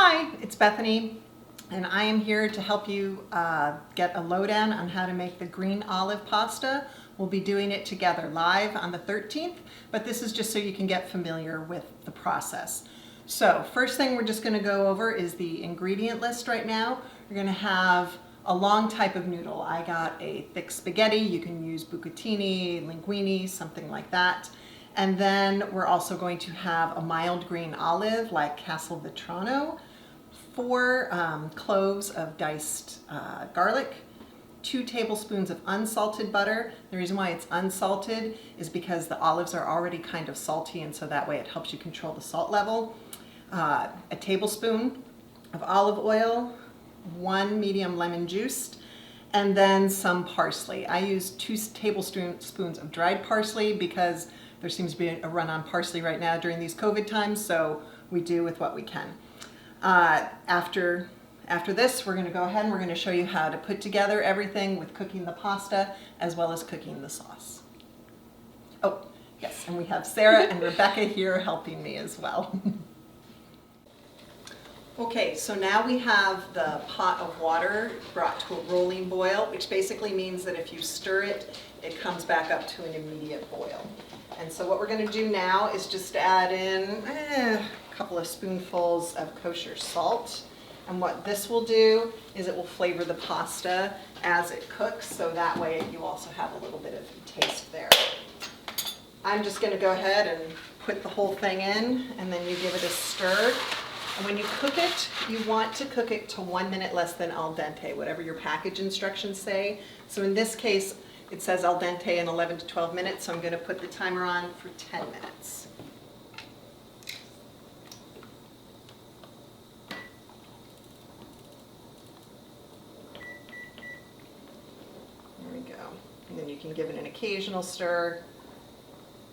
Hi, it's Bethany, and I am here to help you get a lowdown on how to make the green olive pasta. We'll be doing it together live on the 13th, but this is just so you can get familiar with the process. So first thing we're just going to go over is the ingredient list right now. We're going to have a long type of noodle. I got a thick spaghetti. You can use bucatini, linguine, something like that. And then we're also going to have a mild green olive like Castelvetrano, 4 cloves of diced garlic, 2 tablespoons of unsalted butter. The reason why it's unsalted is because the olives are already kind of salty, and so that way it helps you control the salt level. A tablespoon of olive oil, 1 medium lemon juice, and then some parsley. I use 2 tablespoons of dried parsley because there seems to be a run on parsley right now during these COVID times, so we do with what we can. After this, we're going to go ahead and we're going to show you how to put together everything with cooking the pasta as well as cooking the sauce. Oh, yes, and we have Sarah and Rebecca here helping me as well. Okay, so now we have the pot of water brought to a rolling boil, which basically means that if you stir it, it comes back up to an immediate boil. And so what we're going to do now is just add in a couple of spoonfuls of kosher salt. And what this will do is it will flavor the pasta as it cooks, so that way you also have a little bit of taste there. I'm just going to go ahead and put the whole thing in, and then you give it a stir. And when you cook it, you want to cook it to 1 minute less than al dente, whatever your package instructions say. So in this case, it says al dente in 11 to 12 minutes, so I'm going to put the timer on for 10 minutes. There we go. And then you can give it an occasional stir,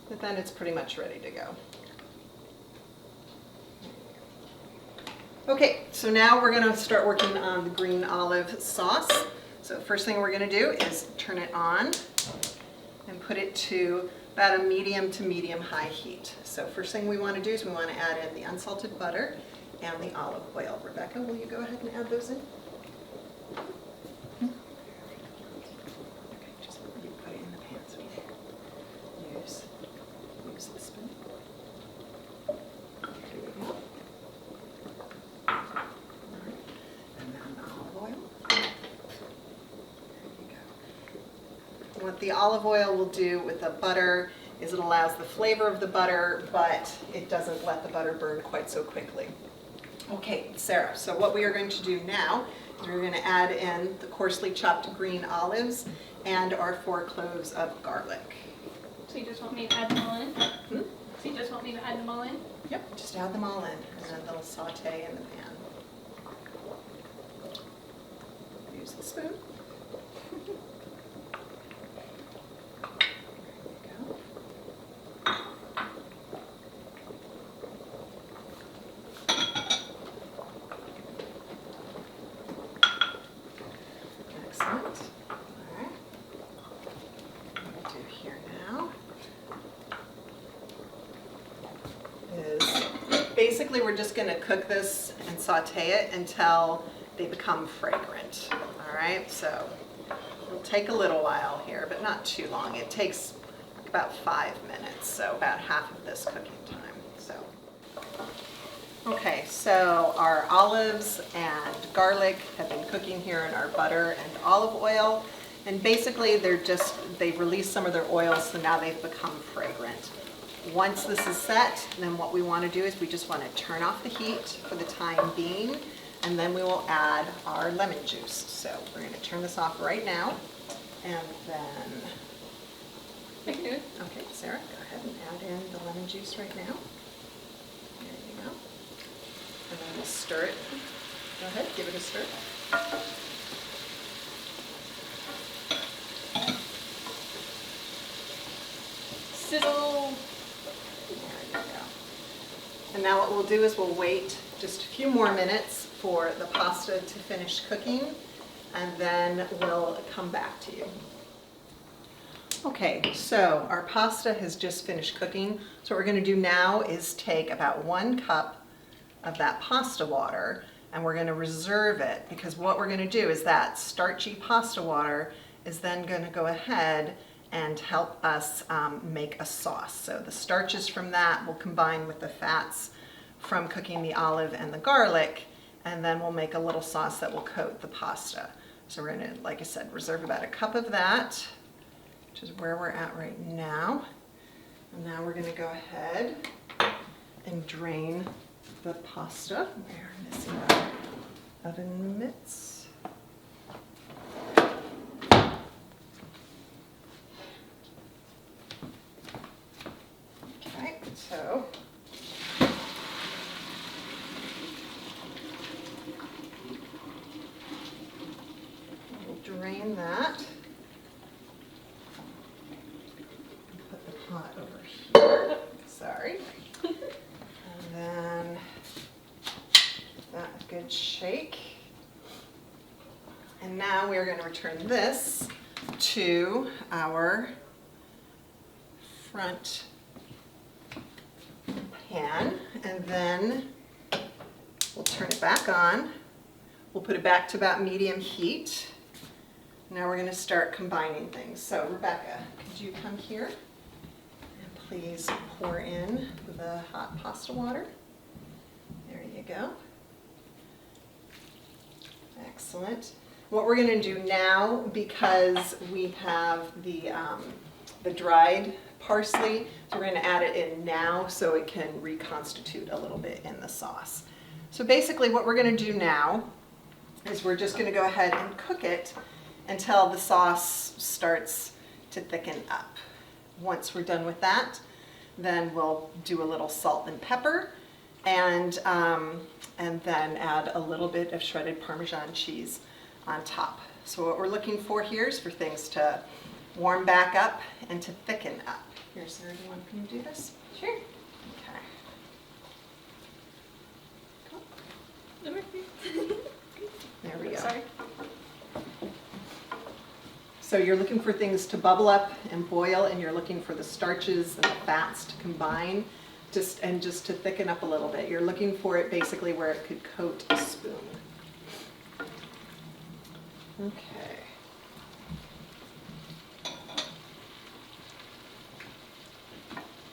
but then it's pretty much ready to go. Okay, so now we're going to start working on the green olive sauce. So first thing we're going to do is turn it on and put it to about a medium to medium high heat. So first thing we want to do is we want to add in the unsalted butter and the olive oil. Rebecca, will you go ahead and add those in? Okay, just you put it in the pan so we use the spoon. There we go. What the olive oil will do with the butter is it allows the flavor of the butter, but it doesn't let the butter burn quite so quickly. Okay, Sarah, so what we are going to do now is we're going to add in the coarsely chopped green olives and our 4 cloves of garlic. So you just want me to add them all in? So you just want me to add them all in? Yep, just add them all in, and then they'll saute in the pan. Use the spoon. Excellent. All right. What we'll do here now is basically we're just going to cook this and saute it until they become fragrant. All right, so it'll take a little while here, but not too long. It takes about 5 minutes, so about half of this cooking time. Okay, so our olives and garlic have been cooking here in our butter and olive oil, and basically they've released some of their oil, so now they've become fragrant. Once this is set, then what we want to do is we just want to turn off the heat for the time being, and then we will add our lemon juice. So we're going to turn this off right now, and then... I can do it. Okay, Sarah, go ahead and add in the lemon juice right now. There you go. And then we'll stir it. Go ahead, give it a stir. Sizzle. There you go. And now what we'll do is we'll wait just a few more minutes for the pasta to finish cooking, and then we'll come back to you. Okay, so our pasta has just finished cooking. So what we're going to do now is take about 1 cup of that pasta water, and we're gonna reserve it, because what we're gonna do is that starchy pasta water is then gonna go ahead and help us make a sauce. So the starches from that will combine with the fats from cooking the olive and the garlic, and then we'll make a little sauce that will coat the pasta. So we're gonna, like I said, reserve about a cup of that, which is where we're at right now. And now we're gonna go ahead and drain the pasta. We're missing our oven mitts. Okay, so we'll drain that. Put the pot over here. Sorry. And then that a good shake. And now we are going to return this to our front pan, and then we'll turn it back on. We'll put it back to about medium heat. Now we're going to start combining things. So Rebecca, could you come here and please pour in the hot pasta water? There you go. Excellent. What we're going to do now, because we have the dried parsley, so we're going to add it in now so it can reconstitute a little bit in the sauce. So basically what we're going to do now is we're just going to go ahead and cook it until the sauce starts to thicken up. Once we're done with that, then we'll do a little salt and pepper, and then add a little bit of shredded Parmesan cheese on top. So what we're looking for here is for things to warm back up and to thicken up. Here, Sarah, do you want to do this? Sure. Okay. There we go. Sorry. So you're looking for things to bubble up and boil, and you're looking for the starches and the fats to combine just to thicken up a little bit. You're looking for it basically where it could coat a spoon. Okay.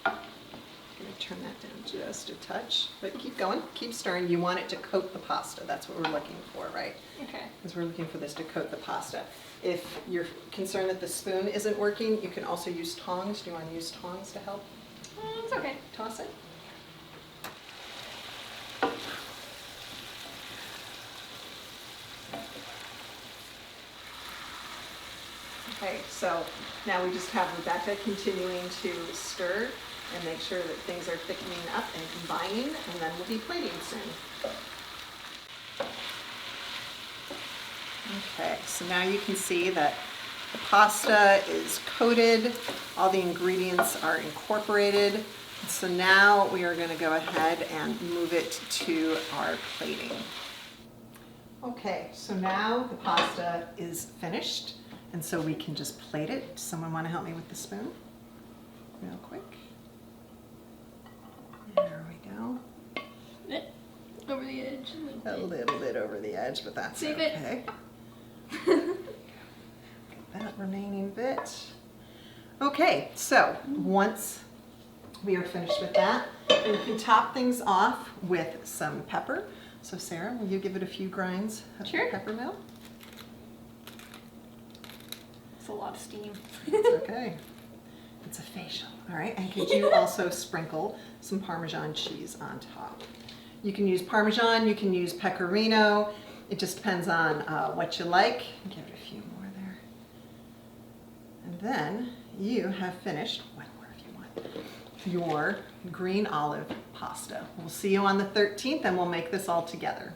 I'm going to turn that down just a touch, but keep going, keep stirring. You want it to coat the pasta. That's what we're looking for, right? Okay. Because we're looking for this to coat the pasta. If you're concerned that the spoon isn't working, you can also use tongs. Do you want to use tongs to help It's okay. toss it? Okay, so now we just have Rebecca continuing to stir and make sure that things are thickening up and combining, and then we'll be plating soon. Okay, so now you can see that the pasta is coated, all the ingredients are incorporated. So now we are going to go ahead and move it to our plating. Okay, so now the pasta is finished, and so we can just plate it. Does someone want to help me with the spoon? Real quick. There we go. Over the edge. A little bit over the edge, but that's Save it. okay. Get that remaining bit. Okay, so once we are finished with that, we can top things off with some pepper. So Sarah, will you give it a few grinds of Sure. peppermill? It's a lot of steam. It's okay. It's a facial. All right, and could you also sprinkle some Parmesan cheese on top? You can use Parmesan, you can use Pecorino. It just depends on what you like. Give it a few more there. And then you have finished, one more if you want, your green olive pasta. We'll see you on the 13th, and we'll make this all together.